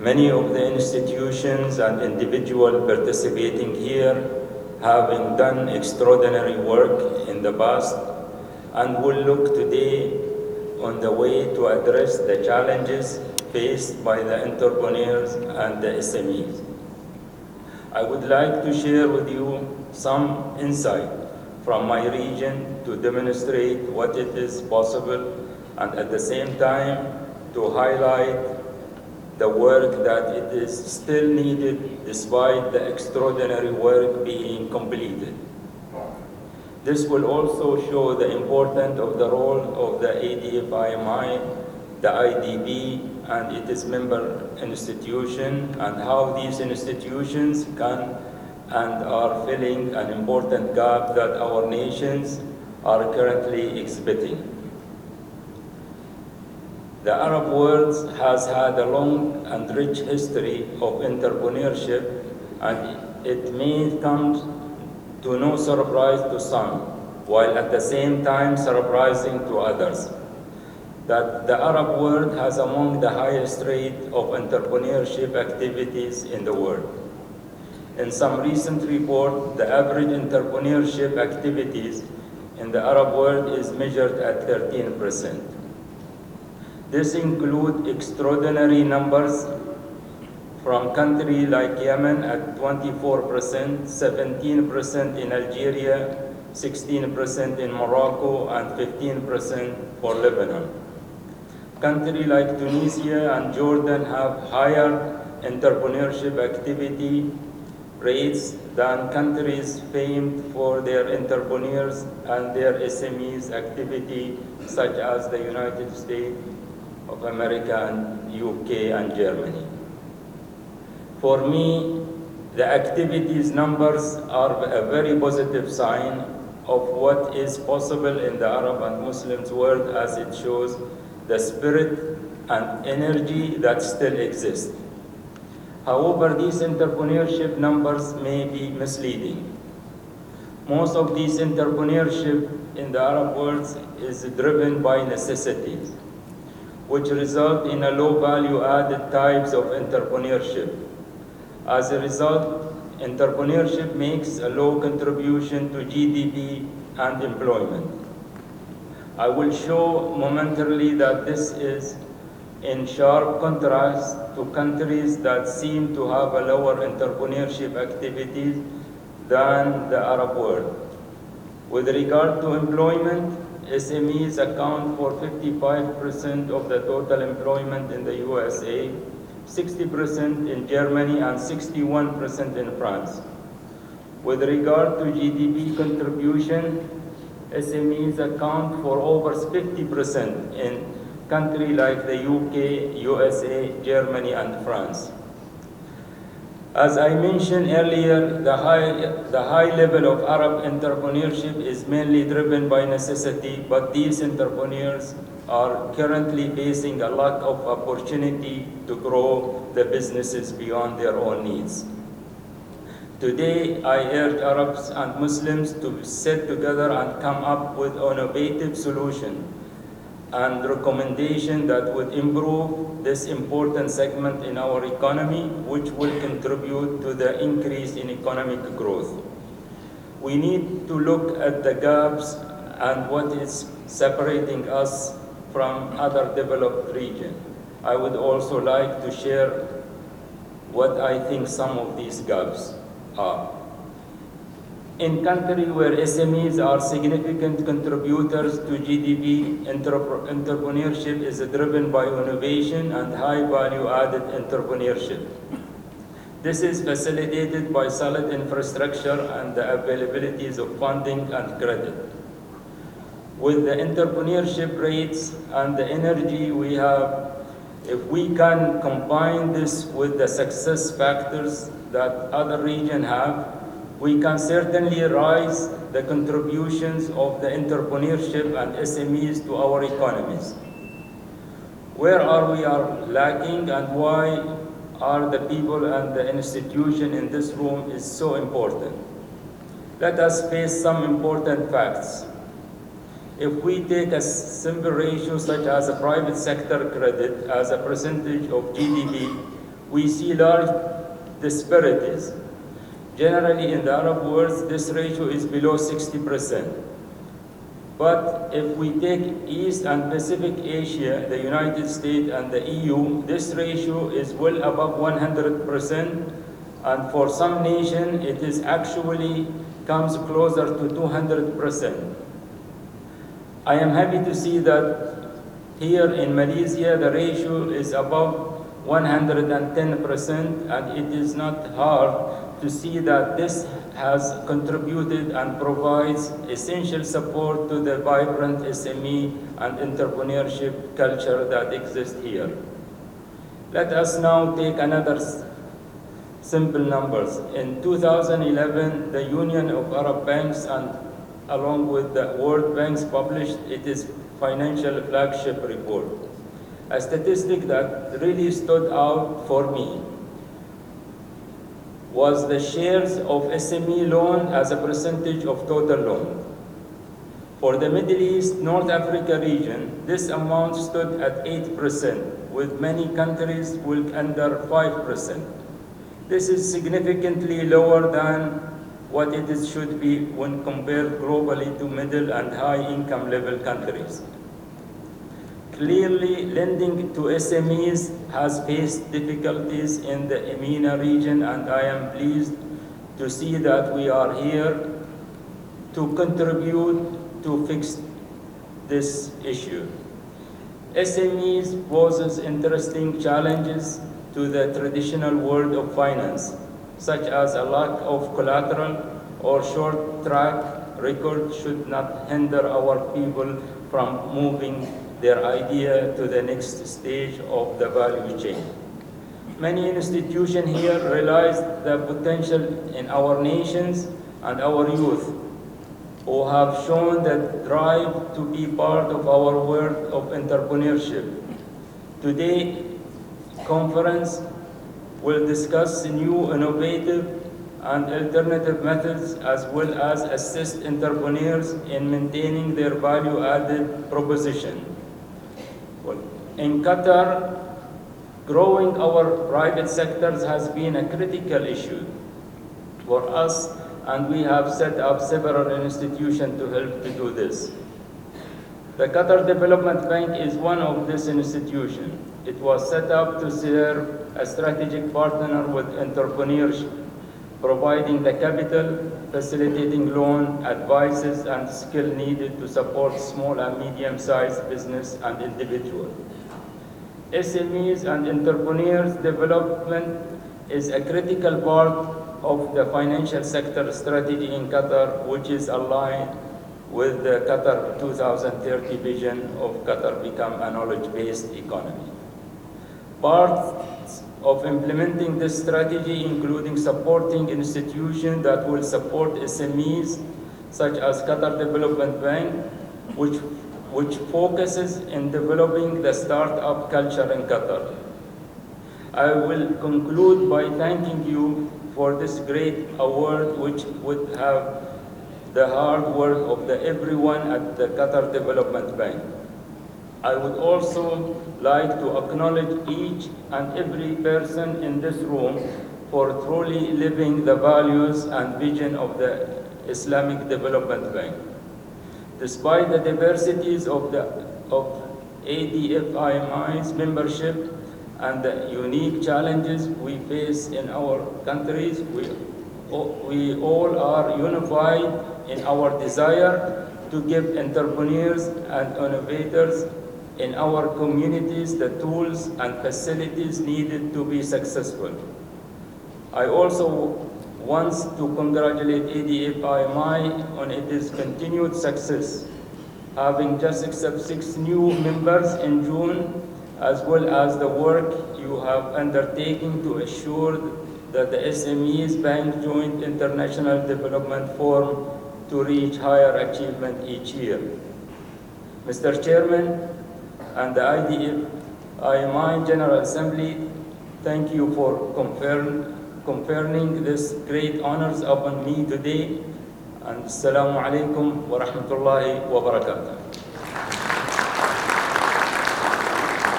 Many of the institutions and individuals participating here having done extraordinary work in the past and will look today on the way to address the challenges faced by the entrepreneurs and the SMEs. I would like to share with you some insight from my region to demonstrate what it is possible and at the same time to highlight the work that it is still needed despite the extraordinary work being completed. This will also show the importance of the role of the ADF-IMI, the IDB, and its member institution, and how these institutions can and are filling an important gap that our nations are currently exhibiting. The Arab world has had a long and rich history of entrepreneurship, and it may come to no surprise to some, while at the same time surprising to others, that the Arab world has among the highest rate of entrepreneurship activities in the world. In some recent report, the average entrepreneurship activities in the Arab world is measured at 13%. This includes extraordinary numbers from countries like Yemen at 24%, 17% in Algeria, 16% in Morocco, and 15% for Lebanon. Countries like Tunisia and Jordan have higher entrepreneurship activity rates than countries famed for their entrepreneurs and their SMEs activity, such as the United States of America and UK and Germany. For me, the activities numbers are a very positive sign of what is possible in the Arab and Muslims world, as it shows the spirit and energy that still exists. However, these entrepreneurship numbers may be misleading. Most of these entrepreneurship in the Arab world is driven by necessities, which result in a low value added types of entrepreneurship. As a result, entrepreneurship makes a low contribution to GDP and employment. I will show momentarily that this is in sharp contrast to countries that seem to have a lower entrepreneurship activities than the Arab world. With regard to employment, SMEs account for 55% of the total employment in the USA, 60% in Germany, and 61% in France. With regard to GDP contribution, SMEs account for over 50% in countries like the UK, USA, Germany, and France. As I mentioned earlier, the high level of Arab entrepreneurship is mainly driven by necessity, but these entrepreneurs are currently facing a lack of opportunity to grow the businesses beyond their own needs. Today, I urge Arabs and Muslims to sit together and come up with an innovative solution and recommendation that would improve this important segment in our economy, which will contribute to the increase in economic growth. We need to look at the gaps and what is separating us from other developed regions. I would also like to share what I think some of these gaps are. In countries where SMEs are significant contributors to GDP, entrepreneurship is driven by innovation and high value-added entrepreneurship. This is facilitated by solid infrastructure and the availabilities of funding and credit. With the entrepreneurship rates and the energy we have, if we can combine this with the success factors that other regions have, we can certainly raise the contributions of the entrepreneurship and SMEs to our economies. Where are we lacking, and why are the people and the institution in this room is so important? Let us face some important facts. If we take a simple ratio such as a private sector credit as a percentage of GDP, we see large disparities. Generally, in the Arab world, this ratio is below 60%. But if we take East and Pacific Asia, the United States and the EU, this ratio is well above 100%, and for some nations, it is actually comes closer to 200%. I am happy to see that here in Malaysia, the ratio is above 110%, and it is not hard to see that this has contributed and provides essential support to the vibrant SME and entrepreneurship culture that exists here. Let us now take another simple numbers. In 2011, the Union of Arab Banks and along with the World Banks published its financial flagship report. A statistic that really stood out for me was the shares of SME loan as a percentage of total loan. For the Middle East, North Africa region, this amount stood at 8%, with many countries with under 5%. This is significantly lower than what it should be when compared globally to middle and high income level countries. Clearly, lending to SMEs has faced difficulties in the MENA region, and I am pleased to see that we are here to contribute to fix this issue. SMEs poses interesting challenges to the traditional world of finance, such as a lack of collateral or short track record should not hinder our people from moving their idea to the next stage of the value chain. Many institutions here realize the potential in our nations and our youth, who have shown the drive to be part of our world of entrepreneurship. Today, conference will discuss new innovative and alternative methods as well as assist entrepreneurs in maintaining their value-added proposition. In Qatar, growing our private sectors has been a critical issue for us, and we have set up several institutions to help to do this. The Qatar Development Bank is one of these institutions. It was set up to serve a strategic partner with entrepreneurs, providing the capital, facilitating loan, advices, and skill needed to support small and medium-sized business and individuals. SMEs and entrepreneurs development is a critical part of the financial sector strategy in Qatar, which is aligned with the Qatar 2030 vision of Qatar become a knowledge-based economy. Parts of implementing this strategy, including supporting institutions that will support SMEs, such as Qatar Development Bank, which focuses in developing the startup culture in Qatar. I will conclude by thanking you for this great award, which would have the hard work of everyone at the Qatar Development Bank. I would also like to acknowledge each and every person in this room for truly living the values and vision of the Islamic Development Bank. Despite the diversities of ADFIMI's membership and the unique challenges we face in our countries, we all are unified in our desire to give entrepreneurs and innovators in our communities the tools and facilities needed to be successful. I also want to congratulate ADFIMI on its continued success, having just accepted 6 new members in June, as well as the work you have undertaken to assure that the SMEs Bank Joint International Development Forum to reach higher achievement each year. Mr. Chairman and the IDFIMI General Assembly, thank you for conferring this great honors upon me today. And Assalamu alaikum wa rahmatullahi wa barakatuh.